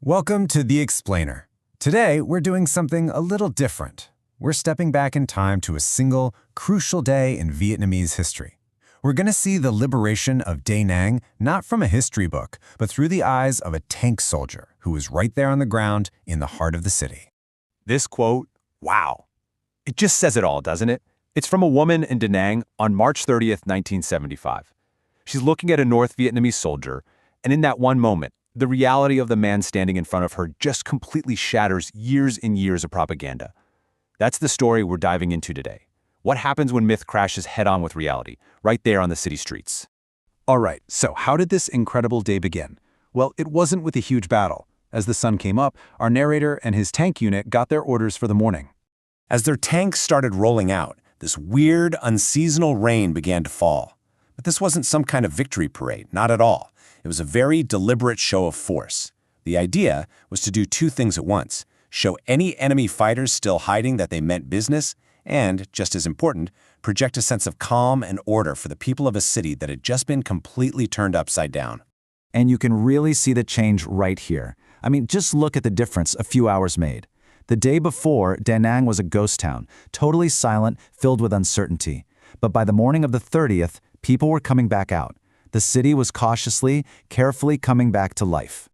Welcome to The Explainer. Today, we're doing something a little different. We're stepping back in time to a single, crucial day in Vietnamese history. We're going to see the liberation of Da Nang not from a history book, but through the eyes of a tank soldier who was right there on the ground in the heart of the city. This quote, wow. It just says it all, doesn't it? It's from a woman in Da Nang on March 30th, 1975. She's looking at a North Vietnamese soldier, and in that one moment, the reality of the man standing in front of her just completely shatters years and years of propaganda. That's the story we're diving into today. What happens when myth crashes head-on with reality, right there on the city streets? All right, so how did this incredible day begin? Well, it wasn't with a huge battle. As the sun came up, our narrator and his tank unit got their orders for the morning. As their tanks started rolling out, this weird, unseasonal rain began to fall. But this wasn't some kind of victory parade, not at all. It was a very deliberate show of force. The idea was to do two things at once: show any enemy fighters still hiding that they meant business, and, just as important, project a sense of calm and order for the people of a city that had just been completely turned upside down. And you can really see the change right here. I mean, just look at the difference a few hours made. The day before, Da Nang was a ghost town, totally silent, filled with uncertainty. But by the morning of the 30th, people were coming back out. The city was cautiously, carefully coming back to life.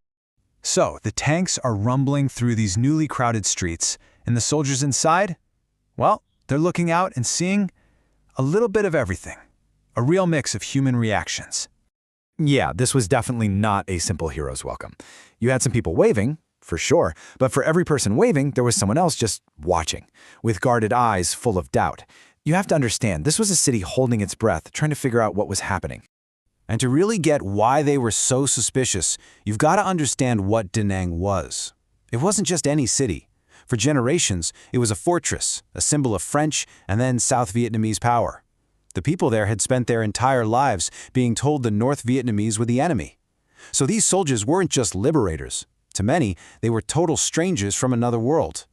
So, the tanks are rumbling through these newly crowded streets, and the soldiers inside? Well, they're looking out and seeing a little bit of everything. A real mix of human reactions. Yeah, this was definitely not a simple hero's welcome. You had some people waving, for sure, but for every person waving, there was someone else just watching, with guarded eyes full of doubt. You have to understand, this was a city holding its breath, trying to figure out what was happening. And to really get why they were so suspicious, you've got to understand what Da Nang was. It wasn't just any city. For generations, it was a fortress, a symbol of French and then South Vietnamese power. The people there had spent their entire lives being told the North Vietnamese were the enemy. So these soldiers weren't just liberators. To many, they were total strangers from another world.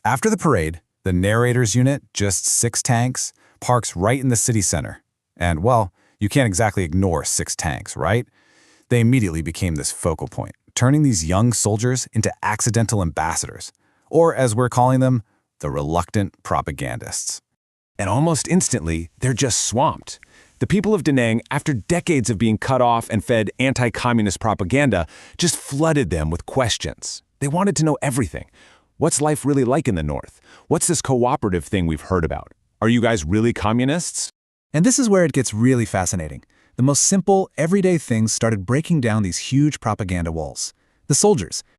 After the parade, the narrator's unit, just 6 tanks, parks right in the city center. And, well, you can't exactly ignore 6 tanks, right? They immediately became this focal point, turning these young soldiers into accidental ambassadors, or as we're calling them, the reluctant propagandists. And almost instantly, they're just swamped. The people of Da Nang, after decades of being cut off and fed anti-communist propaganda, just flooded them with questions. They wanted to know everything. What's life really like in the North? What's this cooperative thing we've heard about? Are you guys really communists? And this is where it gets really fascinating. The most simple, everyday things started breaking down these huge propaganda walls. The soldiers,